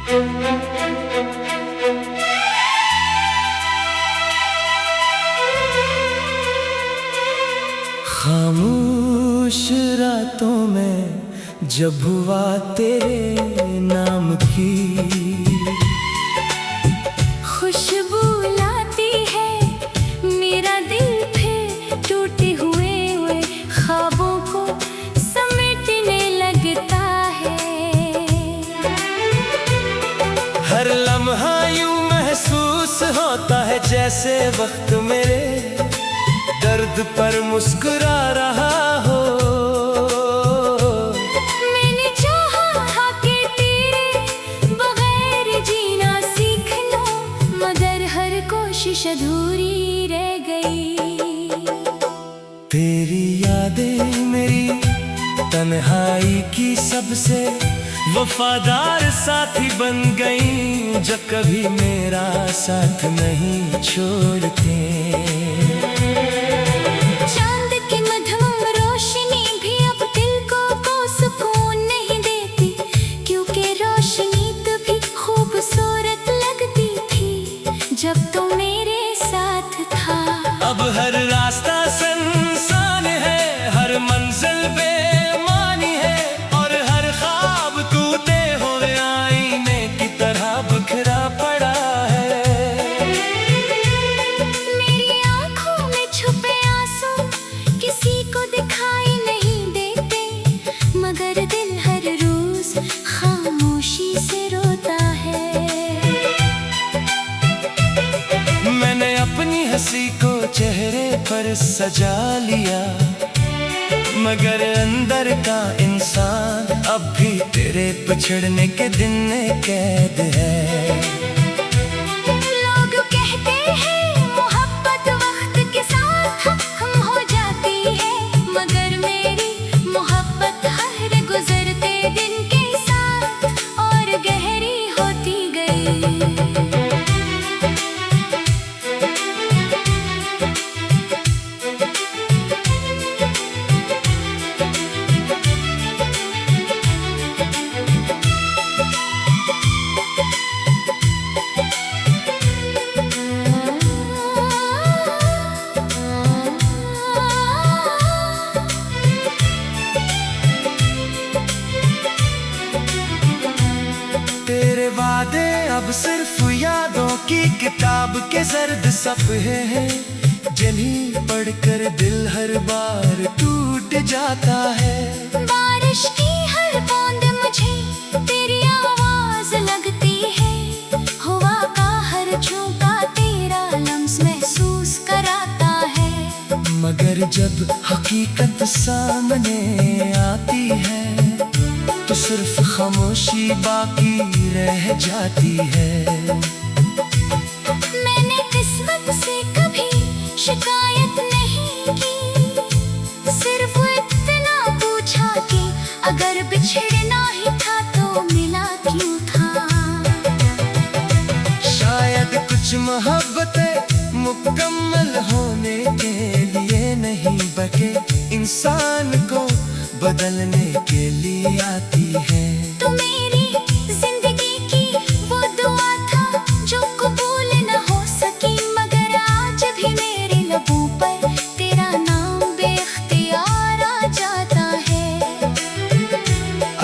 खामोश रातों में जब हुआ तेरे नाम की खुशबू लाती है मेरा दिल फिर टूटे हुए ख्वाबों को समेटने लगता है। हर लम्हा यूं महसूस होता है जैसे वक्त मेरे दर्द पर मुस्कुरा रहा हो। मैंने चाहा कि तेरे बगैर जीना सीख लूं, मगर हर कोशिश अधूरी रह गई। तेरी यादें मेरी तन्हाई की सबसे वफादार साथी बन गई, जो कभी मेरा साथ नहीं छोड़ते। चांद की मधुम रोशनी भी अब दिल को सुकून नहीं देती, क्योंकि रोशनी तो भी खूबसूरत लगती थी जब तो मेरे साथ था। अब हर रास्ता सुनसान है, हर मंजिल बेमानी है, और हर ख्वाब टूटे हुए आईने की तरह बिखरा पड़ा है। मेरी आंखों में छुपे आंसू किसी को दिखाई नहीं देते, मगर दिल हर रोज खामोशी से रोता है। मैंने अपनी हंसी को चेहरे पर सजा लिया, मगर अंदर का इंसान अब भी तेरे बिछड़ने के दिन में कैद है। लोग कहते हैं मोहब्बत वक्त के साथ हम हो जाती है, मगर मेरी मोहब्बत हर गुजरते दिन के साथ और गहरी होती गई। तेरे वादे अब सिर्फ यादों की किताब के जर्द सफ़े हैं, जिन्हें पढ़कर दिल हर बार टूट जाता है। बारिश की हर बूंद मुझे तेरी आवाज लगती है, हवा का हर झोंका तेरा लम्स महसूस कराता है। मगर जब हकीकत सामने आती है तो सिर्फ खामोशी बाकी रह जाती है। मैंने किस्मत से कभी शिकायत नहीं की, सिर्फ इतना पूछा कि अगर बिछड़ना ही था तो मिला क्यों था। शायद कुछ मोहब्बतें मुकम्मल होने के लिए नहीं बल्कि इंसान को बदलने के लिए आती है। तो मेरी जिंदगी की वो दुआ था जो कबूल न हो सकी, मगर आज भी मेरे लबों पर तेरा नाम बेख्तियार आ जाता है।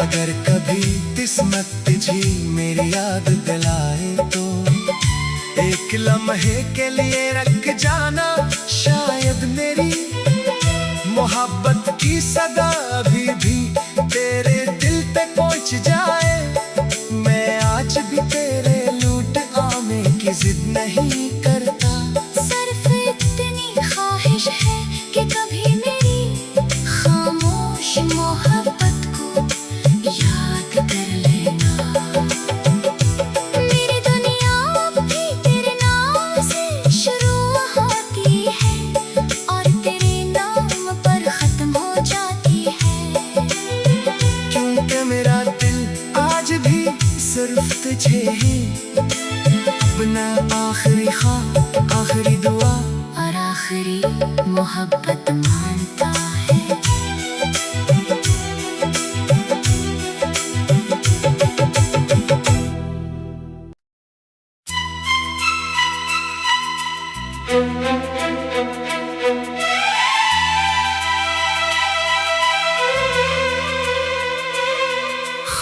अगर कभी किस्मत तुझी मेरी याद दिलाए तो एक लम्हे के लिए रख जाना, शायद मेरी मोहब्बत की सदा अभी भी तेरे दिल पे पहुंच जाए। मैं आज भी तेरे लूट आने की जिद नहीं करता, सिर्फ इतनी ख्वाहिश है कि कभी मेरी खामोश मोहब्बत को याद कर लेना। मेरी दुनिया अब भी तेरे नाम से शुरू होती है और तेरे नाम पर खत्म हो जाती है। क्योंकि मेरा दिल आज भी सिर्फ तुझे ही अपना आखिरी ख्वाब, आखिरी दुआ और आखिरी मोहब्बत मानता है।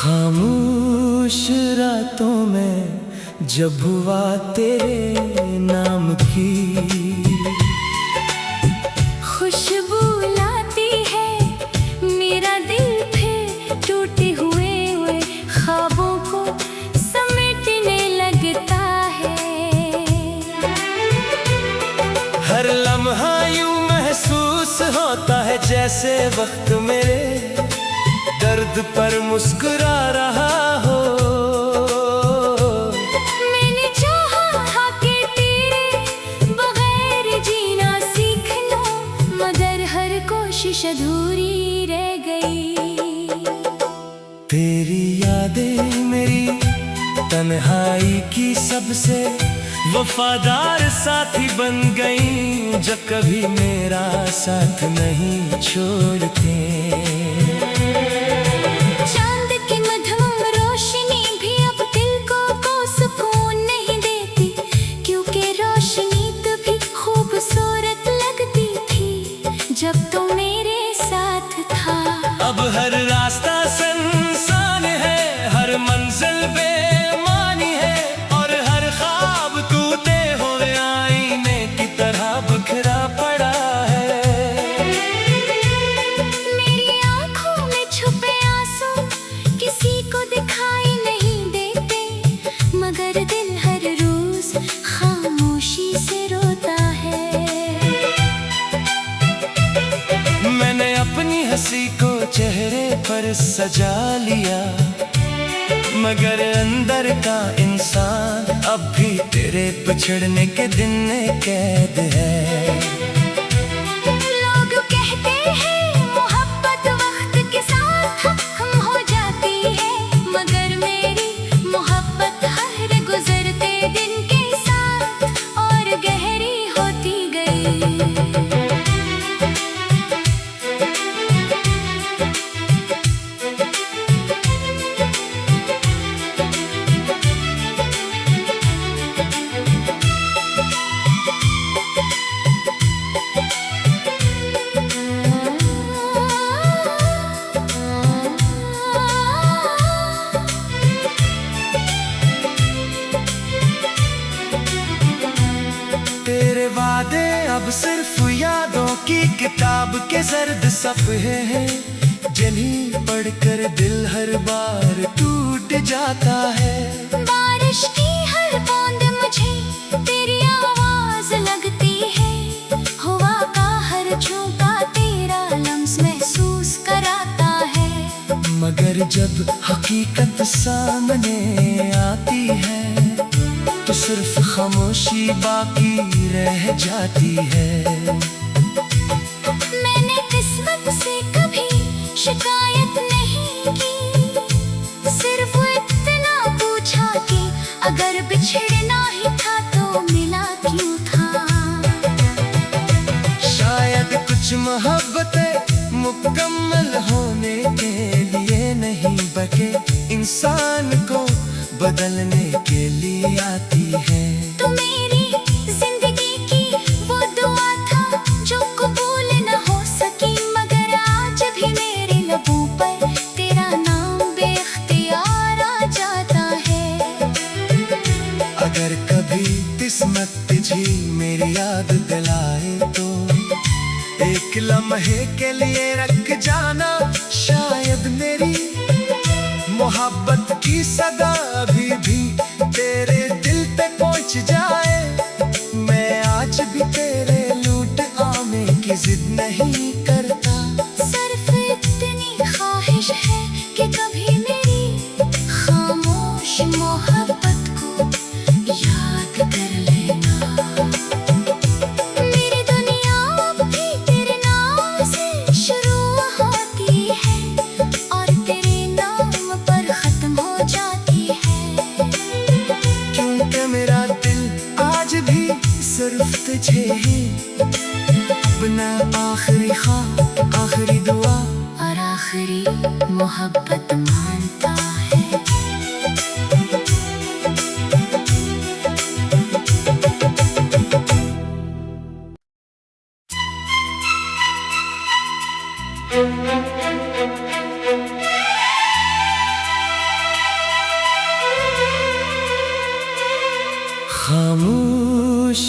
खामोश रातों में जब हुआ तेरे नाम की खुशबू लाती है मेरा दिल फिर टूटे हुए ख्वाबों को समेटने लगता है। हर लम्हा यूं महसूस होता है जैसे वक्त मेरे दर्द पर मुस्कुरा रहा हो। मैंने चाहा था कि तेरे बगैर जीना सीख लूं, मगर हर कोशिश अधूरी रह गई। तेरी यादें मेरी तन्हाई की सबसे वफादार साथी बन गई, जो कभी मेरा साथ नहीं छोड़ते। चांद की मधुर रोशनी भी अब दिल को सुकून नहीं देती, क्योंकि रोशनी तो भी खूबसूरत लगती थी जब तो मेरे साथ था। अब हर रास्ता सुनसान है, हर मंजिल बेमानी है, और हर ख्वाब टूटे हुए आईने की तरह बिखरा पड़ा है। मेरी आंखों में छुपे आंसू किसी को दिखाई नहीं देते, मगर दिल हर रोज खामोशी से रोता है। मैंने अपनी हंसी को चेहरे पर सजा लिया, मगर अंदर का इंसान अब भी तेरे बिछड़ने के दिन में कैद है। लोग कहते हैं मोहब्बत वक्त के साथ हम हो जाती है, मगर मेरी मोहब्बत हर गुजरते दिन के साथ और गहरी होती गई। तेरे वादे अब सिर्फ यादों की किताब के जर्द सफ़े हैं, जिन्हें पढ़कर दिल हर बार टूट जाता है। बारिश की हर बूंद मुझे तेरी आवाज लगती है, हवा का हर झोंका तेरा लम्स महसूस कराता है। मगर जब हकीकत सामने आती है तो सिर्फ खामोशी बाकी रह जाती है। मैंने किस्मत से कभी शिकायत नहीं की, सिर्फ इतना पूछा कि अगर बिछड़ना ही था तो मिला क्यों था। शायद कुछ मोहब्बतें मुकम्मल होने के लिए नहीं बल्कि इंसान को बदलने के लिए आती है। तो मेरी जिंदगी की वो दुआ था जो कबूल न हो सकी, मगर आज भी मेरे लबों पर तेरा नाम बेख्तियार आ जाता है। अगर कभी किस्मत तुझी मेरी याद दिलाए तो एक लम्हे के लिए रख जाना, शायद मेरी मोहब्बत की सदा अभी भी तेरे दिल पे पहुंच जाए। मैं आज भी तेरे लूट आने की जिद नहीं करता, सिर्फ इतनी ख्वाहिश है कि कभी मेरी खामोश मोहब्बत को याद कर लेना। मेरी दुनिया अब भी तेरे नाम से शुरू होती है और तेरे नाम पर खत्म हो जाती है। क्योंकि मेरा दिल आज भी सिर्फ तुझे है, अपना आखिरी ख्वाब, आखिरी दुआ और आखिरी मोहब्बत मानता है।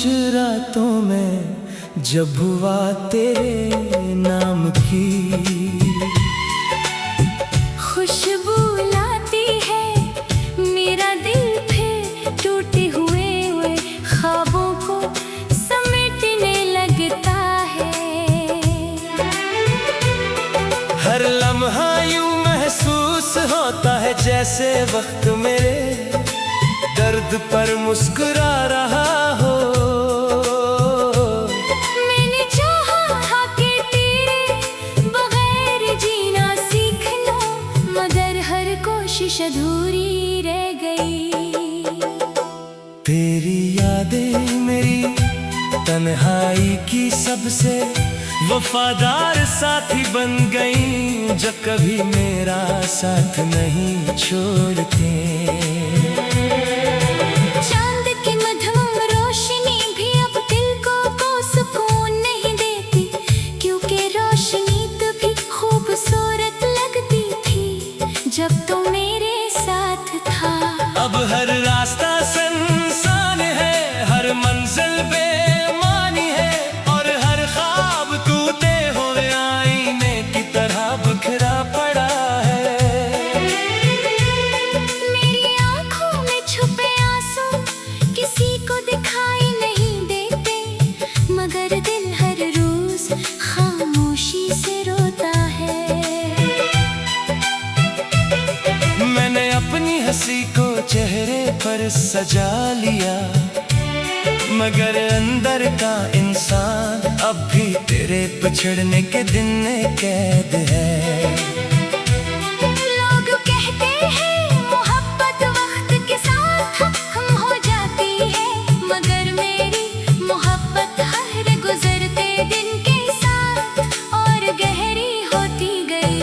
कुछ रातों में जब हुआ तेरे नाम की खुशबू लाती है मेरा दिल फिर टूटे हुए ख्वाबों को समेटने लगता है। हर लम्हा यूं महसूस होता है जैसे वक्त मेरे दर्द पर मुस्कुरा रहा हो। मैंने चाहा कि तेरे बगैर जीना सीख लूं, मगर हर कोशिश अधूरी रह गई। तेरी यादें मेरी तन्हाई की सबसे वफादार साथी बन गई, जो कभी मेरा साथ नहीं छोड़ते। चांद की मधुम रोशनी भी अब दिल को सुकून नहीं देती, क्योंकि रोशनी तो भी खूबसूरत लगती थी जब तो मेरे साथ था। अब हर रास्ता सुनसान है, हर मंजिल बेमानी है, और हर ख्वाब टूटे हुए आईने की तरह बिखरा पड़ा है। मेरी आंखों में छुपे आंसू किसी को दिखाई नहीं देते, मगर दिल हर रोज खामोशी से रोता है। मैंने अपनी हंसी को चेहरे पर सजा लिया, मगर अंदर का इंसान अब भी तेरे बिछड़ने के दिन में कैद है। लोग कहते हैं मोहब्बत वक्त के साथ हम हो जाती है, मगर मेरी मोहब्बत हर गुजरते दिन के साथ और गहरी होती गई।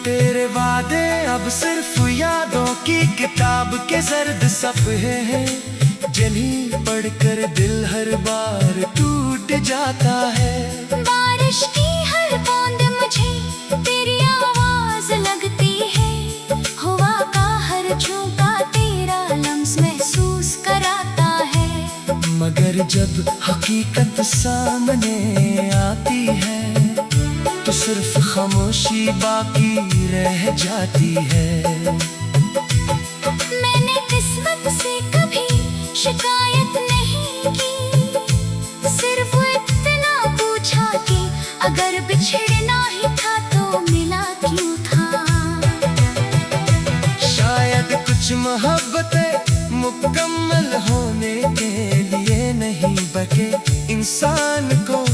तेरे वादे अब सिर्फ यादों की किताब के जर्द सफ़े हैं, जिन्हें पढ़कर दिल हर बार टूट जाता है। बारिश की हर बूंद मुझे तेरी आवाज लगती है, हवा का हर झोंका तेरा लम्स महसूस कराता है। मगर जब हकीकत सामने आती है तो सिर्फ खामोशी बाकी रह जाती है। मैंने किस्मत से कभी शिकायत नहीं की, सिर्फ इतना पूछा कि अगर बिछड़ना ही था तो मिला क्यों था। शायद कुछ मोहब्बतें मुकम्मल होने के लिए नहीं बल्कि इंसान को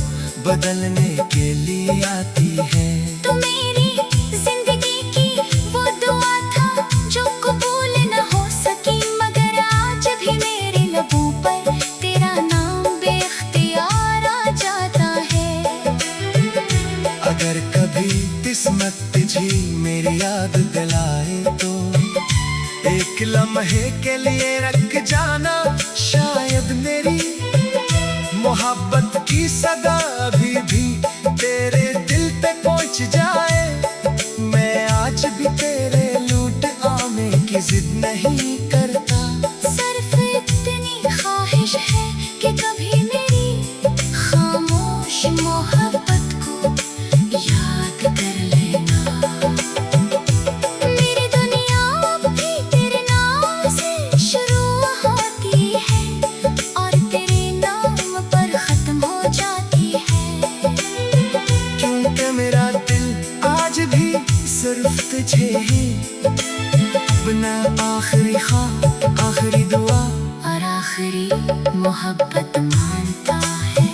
बदलने के लिए आती है। तो मेरी जिंदगी की वो दुआ था जो कबूल न हो सकी, मगर आज भी मेरे लबों पर तेरा नाम बेख्तियार आ जाता है। अगर कभी किस्मत तुझी मेरी याद दिलाए तो एक लम्हे के लिए रख जाना, शायद मेरी मोहब्बत की सदा अभी भी तेरे दिल पे पहुंच जाए। मैं आज भी तेरे लूट आने की जिद नहीं करता, सिर्फ इतनी ख्वाहिश है कि कभी मेरी खामोश मोहब्बत को याद कर लेना। मेरी दुनिया अब भी तेरे नाम से शुरू होती है और तेरे नाम पर खत्म हो जाती है। क्योंकि मेरा दिल आज भी सिर्फ तुझे ही अपना आखिरी ख्वाब, आखिरी दुआ और आखिरी मोहब्बत मानता है।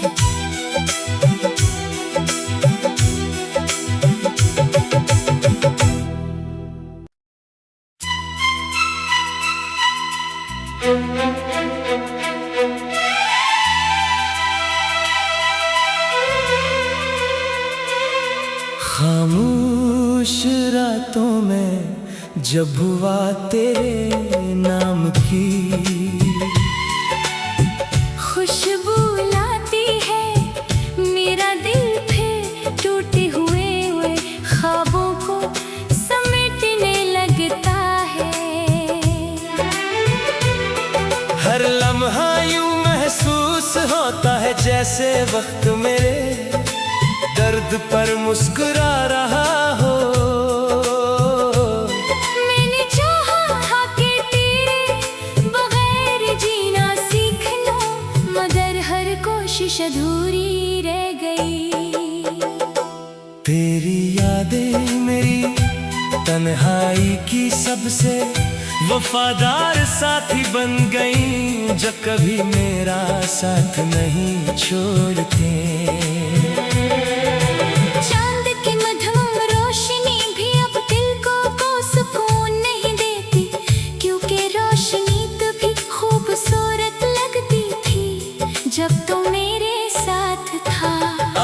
रातों में जब हुआ तेरे नाम की खुशबू लाती है मेरा दिल फिर टूटे हुए ख्वाबों को समेटने लगता है। हर लम्हा यूं महसूस होता है जैसे वक्त मेरे दर्द पर मुस्कुरा रहा हो। मैंने चाहा था कि तेरे बगैर जीना सीख लूं, मगर हर कोशिश अधूरी रह गई। तेरी यादें मेरी तन्हाई की सबसे वफादार साथी बन गई, जो कभी मेरा साथ नहीं छोड़ते। चांद की मधुर रोशनी भी अब दिल को सुकून नहीं देती, क्योंकि रोशनी तो भी खूबसूरत लगती थी जब तो मेरे साथ था।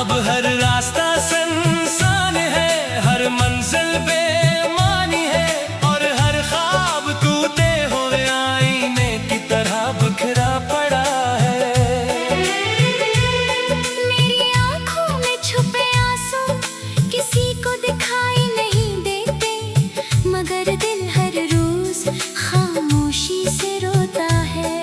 अब हर रास्ता सुनसान है, हर मंजिल बेमानी है, और हर ख्वाब टूटे हुए आईने की तरह बिखरा पड़ा है। मेरी आंखों में छुपे आंसू किसी को दिखाई नहीं देते, मगर दिल हर रोज खामोशी से रोता है।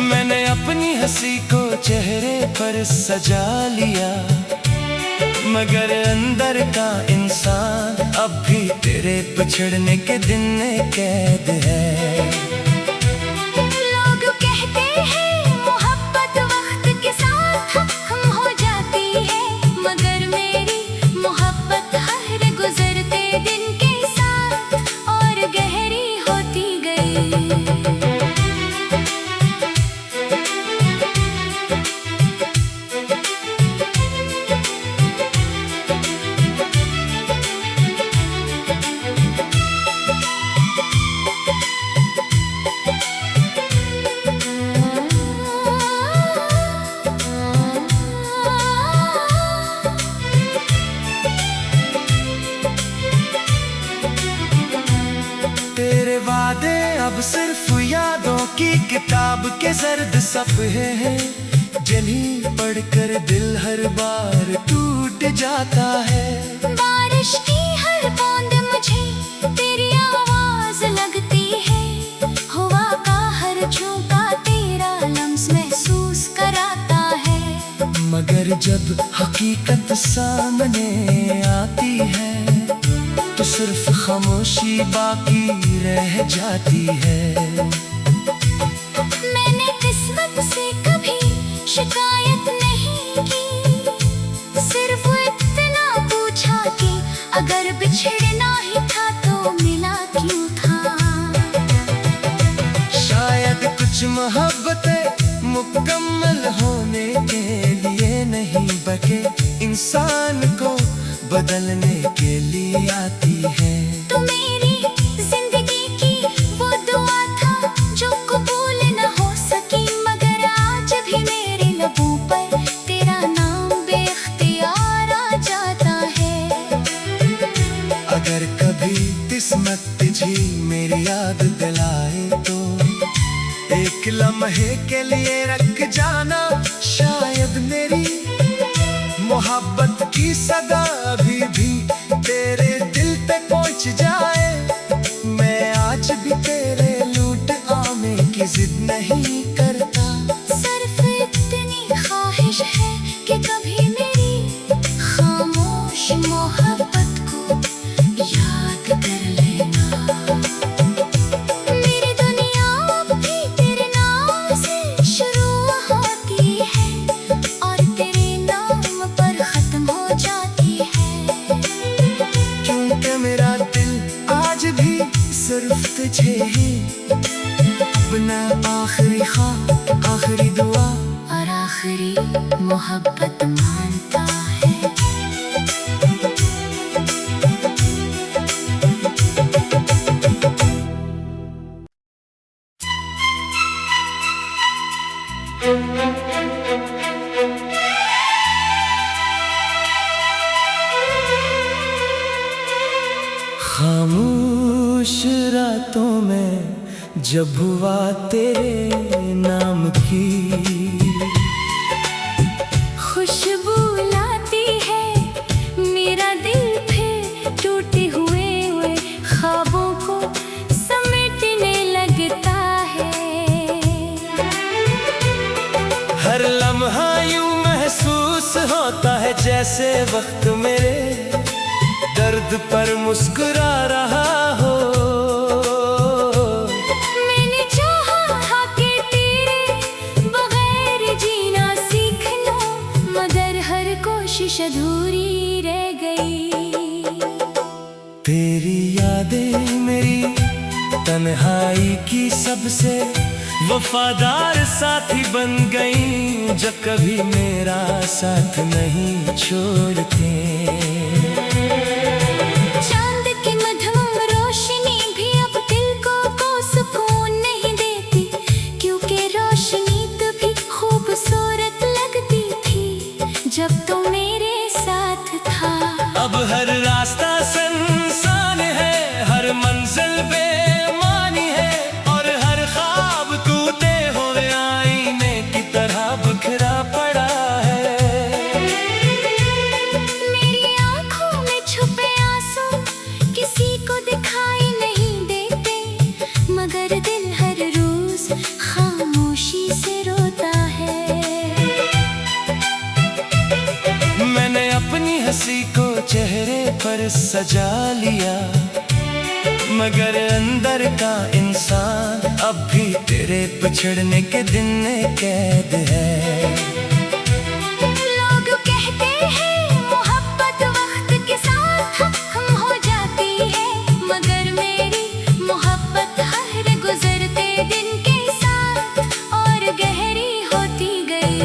मैंने अपनी हंसी को चेहरे पर सजा लिया, मगर अंदर का इंसान अब भी तेरे बिछड़ने के दिन में कैद है। लोग कहते हैं मोहब्बत वक्त के साथ खत्म हो जाती है, मगर मेरी मोहब्बत हर गुजरते दिन के साथ और गहरी होती गई। तेरे वादे अब सिर्फ यादों की किताब के जर्द सफ़े हैं, जली पढ़कर दिल हर बार टूट जाता है। बारिश की हर बूंद मुझे तेरी आवाज लगती है, हवा का हर झोंका तेरा लम्स महसूस कराता है। मगर जब हकीकत सामने आती है तो सिर्फ खामोशी बाकी रह जाती है। मैंने किस्मत से कभी शिकायत नहीं की, सिर्फ इतना पूछा कि अगर बिछड़ना ही था तो मिला क्यों था। शायद कुछ मोहब्बतें मुकम्मल होने के लिए नहीं बल्कि इंसान को बदलने के लिए आती है। तो मेरी जिंदगी की वो दुआ था जो कबूल न हो सकी, मगर आज भी मेरे लबों पर तेरा नाम बेख्तियार आ जाता है। अगर कभी किस्मत तुझी मेरी याद दिलाए तो एक लम्हे के लिए रख जाना, शायद मेरी मोहब्बत की सदा अभी भी तेरे दिल पे पहुंच जाए। मैं आज भी तेरे लूट आने की जिद नहीं करता, सिर्फ इतनी ख्वाहिश है कि कभी मेरी खामोश मोहब्बत को याद कर लेना। मेरी दुनिया अब भी तेरे नाम से शुरू होती है और तेरे नाम पर खत्म हो जाती है। क्योंकि मेरा दिल आज भी सिर्फ तुझे ही अपना आखिरी ख्वाब, आखिरी दुआ और आखिरी मोहब्बत मानता है। खामोश रातों में जब हुआ तेरे नाम की खुशबू लाती है मेरा दिल फिर टूटे हुए ख्वाबों को समेटने लगता है। हर लम्हा यूं महसूस होता है जैसे वक्त मेरे दर्द पर मुस्कुरा रहा हो। मैंने चाहा कि तेरे बगैर जीना सीख लूं, मगर हर कोशिश अधूरी रह गई। तेरी यादें मेरी तन्हाई की सबसे वफादार साथी बन गई, जो कभी मेरा साथ नहीं छोड़ते। चांद की मधुम रोशनी भी अब दिल को सुकून नहीं देती, क्योंकि रोशनी तो भी खूबसूरत लगती थी जब तो मेरे साथ था। अब हर रास्ता सुनसान है, हर मंजिल बेमानी है, और हर ख्वाब टूटे हुए आईने की तरह बिखरा पड़ा है। मेरी आंखों में छुपे आंसू किसी को दिखाई नहीं देते, मगर दिल हर रोज खामोशी से रोता है। मैंने अपनी हंसी को चेहरे पर सजा लिया, मगर अंदर का इंसान अब भी तेरे बिछड़ने के दिन में कैद है। लोग कहते हैं मोहब्बत वक्त के साथ हम हो जाती है, मगर मेरी मोहब्बत हर गुजरते दिन के साथ और गहरी होती गई।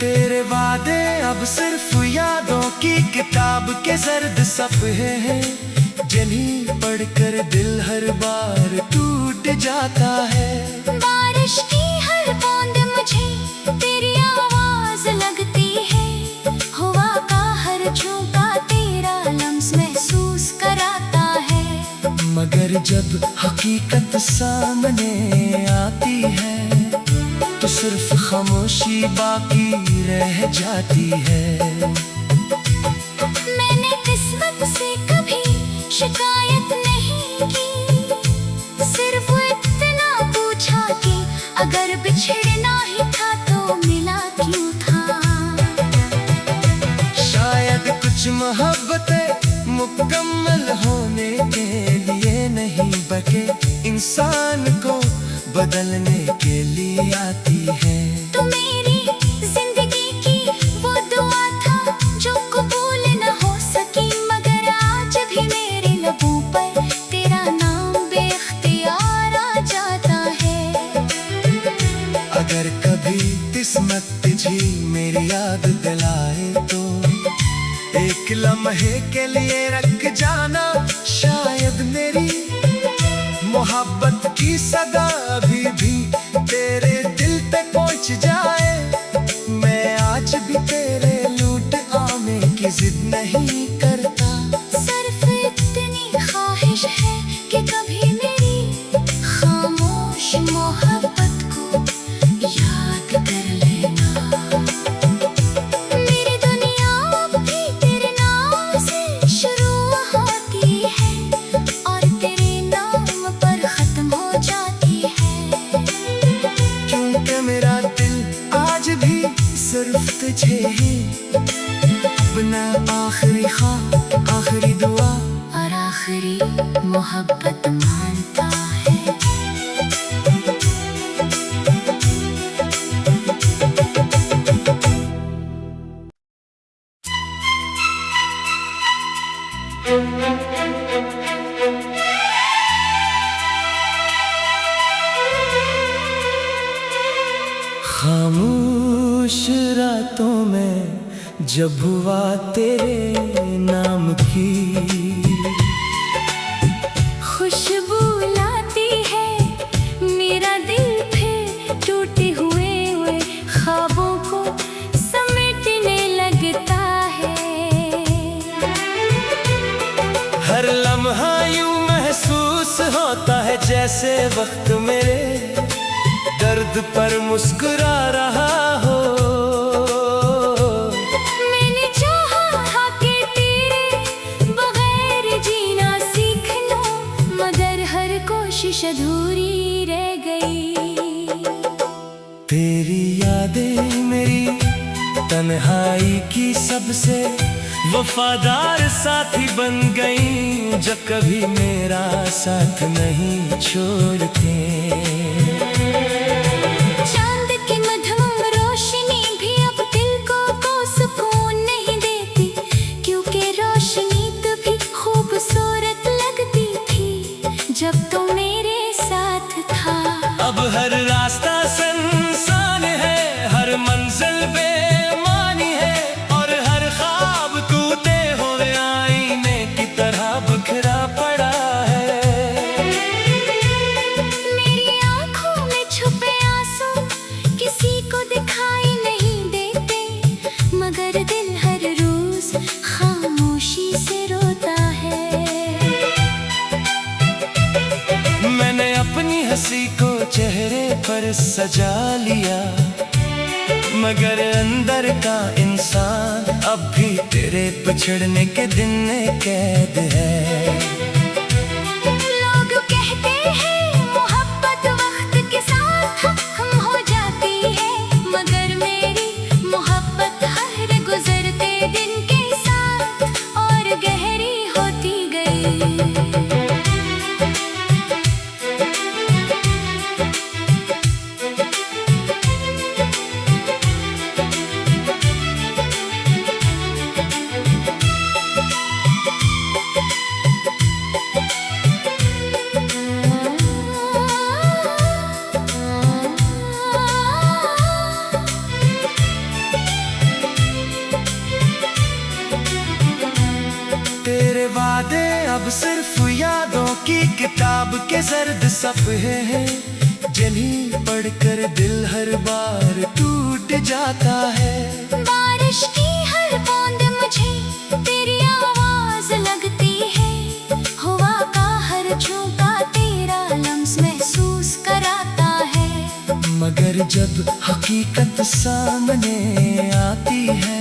तेरे वादे अब सिर्फ यादों की किताब के जर्द सफ़े हैं, जिन्हें पढ़कर दिल हर बार टूट जाता है। बारिश की हर बूंद मुझे तेरी आवाज लगती है, हवा का हर झोंका तेरा लम्स महसूस कराता है। मगर जब हकीकत सामने आती है तो सिर्फ खामोशी बाकी रह जाती है। मैंने किस्मत से कभी शिकायत नहीं की, सिर्फ इतना पूछा कि अगर बिछड़ना ही था तो मिला क्यों था। शायद कुछ मोहब्बतें मुकम्मल होने के लिए नहीं बल्कि इंसान को बदलने के लिए आती है। तो मेरी जिंदगी की वो दुआ था जो कबूल न हो सकी, मगर आज भी मेरे लबों पर तेरा नाम बेख्तियार आ जाता है। अगर कभी किस्मत तुझी मेरी याद दिलाए तो एक लम्हे के लिए रख जाना, शायद मेरी मोहब्बत की सदा अभी भी तेरे दिल पे पहुंच जाए। मैं आज भी तेरे लूट आने की जिद नहीं करता, सिर्फ इतनी ख्वाहिश है कि कभी मेरी खामोश मोहब्बत को याद कर लेना। मेरी दुनिया अब भी तेरे नाम से शुरू होती है और तेरे नाम पर खत्म हो जाती है। क्योंकि मेरा दिल आज भी सिर्फ तुझे ही अपना आखिरी ख्वाब, आखिरी दुआ और आखिरी मोहब्बत मानता है। खामोश रातों में जब हुआ तेरे नाम की खुशबू लाती है मेरा दिल फिर टूटे हुए ख्वाबों को समेटने लगता है। हर लम्हा यूं महसूस होता है जैसे वक्त मेरे दर्द पर मुस्कुरा रहा हो। मैंने चाहा था कि तेरे बगैर जीना सीख लो, मगर हर कोशिश अधूरी रह गई। तेरी यादें मेरी तन्हाई की सबसे वफादार साथी बन गई, जो कभी मेरा साथ नहीं छोड़ते। चांद की मधुर रोशनी भी अब दिल को सुकून नहीं देती, क्योंकि रोशनी तो भी खूबसूरत लगती थी जब तो मेरे साथ था। अब हर रास्ता सुनसान है, हर मंजिल बेमानी है, और हर ख्वाब टूटे हुए आईने की तरह बिखरा पड़ा है। मेरी आंखों में छुपे आंसू किसी को दिखाई नहीं देते, मगर दिल हर रोज खामोशी से रोता है। मैंने अपनी हंसी को चेहरे पर सजा लिया, मगर अंदर का इंसान अब भी तेरे बिछड़ने के दिन में कैद है। लोग कहते हैं मोहब्बत वक्त के साथ हम हो जाती है, मगर मेरी मोहब्बत हर गुजरते दिन के साथ और गहरी होती गई। तेरे वादे अब सिर्फ यादों की किताब के जर्द सफ़े हैं, जिन्हें पढ़कर दिल हर बार टूट जाता है। बारिश की हर बूंद मुझे तेरी आवाज लगती है, हवा का हर झोंका तेरा लम्स महसूस कराता है। मगर जब हकीकत सामने आती है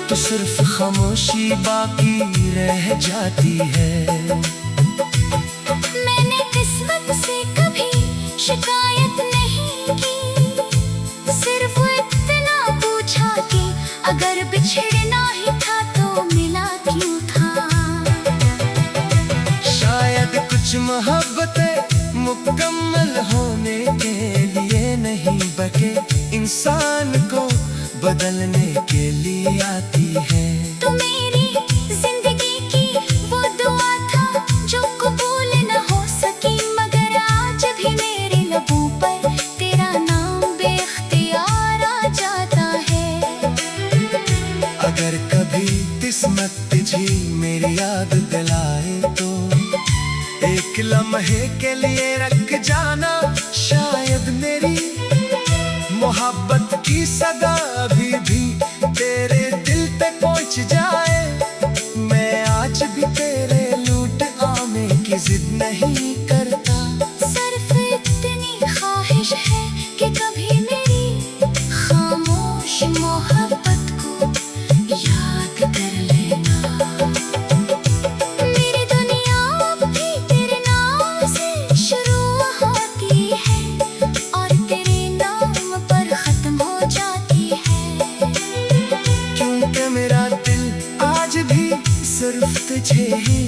तो सिर्फ खामोशी बाकी रह जाती है। मैंने किस्मत से कभी शिकायत नहीं की, सिर्फ इतना पूछा कि अगर बिछड़ना ही था तो मिला क्यों था। शायद कुछ मोहब्बतें मुकम्मल होने के लिए नहीं बल्कि इंसान को बदलने के लिए आती है। तो मेरी जिंदगी की वो दुआ था जो कबूल न हो सकी, मगर आज भी मेरे लबों पर तेरा नाम बेख्तियार आ जाता है। अगर कभी किस्मत तुझी मेरी याद दिलाए तो एक लम्हे के लिए रख जाना, शायद मेरी मोहब्बत की सदा अभी भी तेरे दिल पे पहुंच जाए। मैं आज भी तेरे लूट आने की जिद नहीं करता, सिर्फ इतनी ख्वाहिश है कि कभी मेरी खामोश मोहब्बत को याद कर लेना। मेरी दुनिया अब भी तेरे नाम से शुरू होती है और तेरे नाम पर खत्म हो जाती है। क्योंकि मेरा दिल आज भी सिर्फ तुझे ही